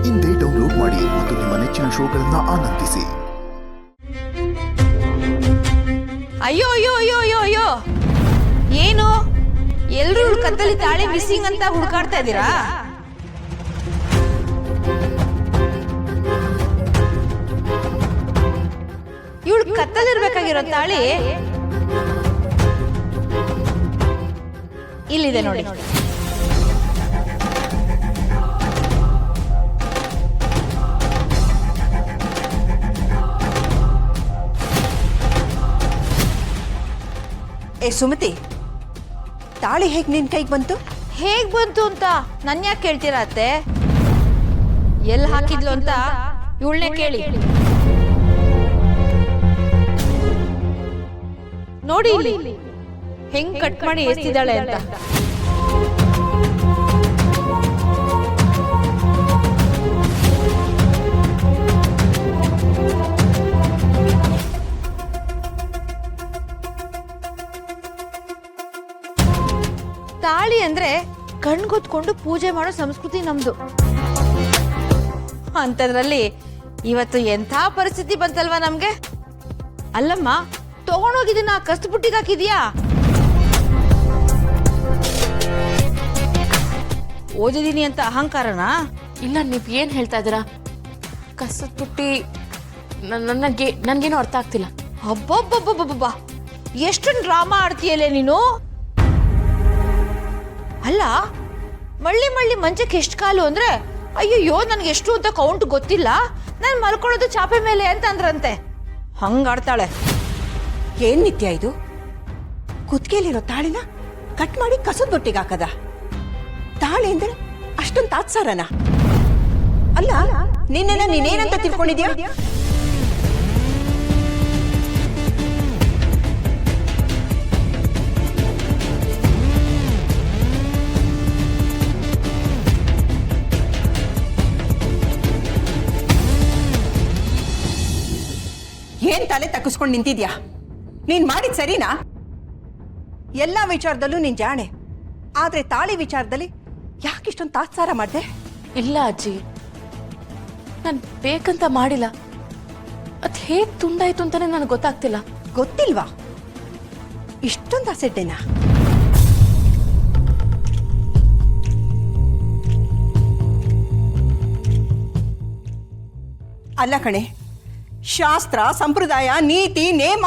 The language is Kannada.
ಇಂದೇ ಡೌನ್ಲೋಡ್ ಮಾಡಿ ಮತ್ತು ನಿಮ್ಮ ನೆಚ್ಚಿನ ಶೋಗಳನ್ನ ಆನಂದಿಸಿ. ಅಯ್ಯೋ ಅಯ್ಯೋ ಅಯ್ಯೋ ಅಯ್ಯೋ ಅಯ್ಯೋ, ಏನು ಎಲ್ರೂ ಕತ್ತಲಿ ತಾಳಿ ಮಿಸ್ಸಿಂಗ್ ಅಂತ ಹುಡುಕಾಡ್ತಾ ಇದ್ದೀರಾ? ಇವಳು ಕತ್ತಲಿರ್ಬೇಕಾಗಿರೋ ತಾಳಿ ಇಲ್ಲಿದೆ ನೋಡಿ. ಏ ಸುಮತಿ, ತಾಳಿ ಹೇಗ್ ನಿನ್ ಕೈಗೆ ಬಂತು? ಹೇಗ್ ಬಂತು ಅಂತ ನನ್ ಯಾಕೆ ಕೇಳ್ತೀರಾ ಅತ್ತೆ? ಎಲ್ಲಿ ಹಾಕಿದ್ಲು ಅಂತ ಇವಳನ್ನೇ ಕೇಳಿ. ನೋಡಿ ಇಲ್ಲಿ ಹೆಂಗ್ ಕಟ್ ಮಾಡಿ ಎಸ್ತಿದ್ದಾಳೆ ಅಂತ. ತಾಳಿ ಅಂದ್ರೆ ಕಣ್ಗೊತ್ಕೊಂಡು ಪೂಜೆ ಮಾಡೋ ಸಂಸ್ಕೃತಿ ನಮ್ದು. ಅಂತದ್ರಲ್ಲಿ ಇವತ್ತು ಎಂಥ ಪರಿಸ್ಥಿತಿ ಬಂತಲ್ವಾ ನಮ್ಗೆ. ಅಲ್ಲಮ್ಮ, ತಗೊಂಡೋಗಿದ್ದನ್ನ ಕಸ್ತು ಬುಟ್ಟಿಗೆ ಹಾಕಿದ್ಯಾ? ಓದಿದೀನಿ ಅಂತ ಅಹಂಕಾರನಾ? ಇಲ್ಲ, ನೀವ್ ಏನ್ ಹೇಳ್ತಾ ಇದ್ದೀರಾ? ಕಸದ ಬುಟ್ಟಿ ನನ್ಗೇನು ಅರ್ಥ ಆಗ್ತಿಲ್ಲ. ಅಬ್ಬಬ್ಬಬ್ಬಬ್ಬಬ್ಬ, ಎಷ್ಟೊಂದು ಡ್ರಾಮಾ ಆಡ್ತೀಯಲ್ಲೇ ನೀನು. ಅಲ್ಲ, ಮಳ್ಳಿ ಮಳ್ಳಿ ಮಂಚಕ್ಕೆ ಎಷ್ಟು ಕಾಲು ಅಂದ್ರೆ ಅಯ್ಯಯ್ಯೋ ನನ್ಗೆ ಎಷ್ಟು ಅಂತ ಕೌಂಟ್ ಗೊತ್ತಿಲ್ಲ, ನಾನು ಮಲ್ಕೊಳ್ಳೋದು ಚಾಪೆ ಮೇಲೆ ಅಂತ ಅಂದ್ರಂತೆ. ಹಂಗಾಡ್ತಾಳೆ. ಏನ್ ನಿತ್ಯ ಇದು? ಕುತ್ತಿಗೆಲಿರೋ ತಾಳಿನ ಕಟ್ ಮಾಡಿ ಕಸದ ಬೊಟ್ಟಿಗೆ ಹಾಕದ? ತಾಳಿ ಅಂದ್ರೆ ಅಷ್ಟೊಂದು ತಾತ್ಸಾರನ? ಅಲ್ಲ, ನಿನ್ನೆನ ನೀನೇನಂತ ತಿಳ್ಕೊಂಡಿದ್ಯಾ? ಏನ್ ತಲೆ ತಕ್ಕಿಸ್ಕೊಂಡು ನಿಂತಿದ್ಯಾ? ನೀನ್ ಮಾಡಿದ್ ಸರಿನಾ? ಎಲ್ಲಾ ವಿಚಾರದಲ್ಲೂ ನೀನ್ ಜಾಣೆ, ಆದ್ರೆ ತಾಳಿ ವಿಚಾರದಲ್ಲಿ ಯಾಕಿಷ್ಟೊಂದು ತಾತ್ಸಾರ ಮಾಡ್ದೆ? ಇಲ್ಲ ಅಜ್ಜಿ, ನಾನ್ ಬೇಕಂತ ಮಾಡಿಲ್ಲ. ಅದ್ ಹೇಗ್ ತುಂಡಾಯ್ತು ಅಂತಾನೆ ನನಗೆ ಗೊತ್ತಾಗ್ತಿಲ್ಲ. ಗೊತ್ತಿಲ್ವಾ? ಇಷ್ಟೊಂದು ಅಸಡ್ಡೆನಾ? ಅಲ್ಲ ಕಣೆ, ಶಾಸ್ತ್ರ, ಸಂಪ್ರದಾಯ, ನೀತಿ, ನೇಮ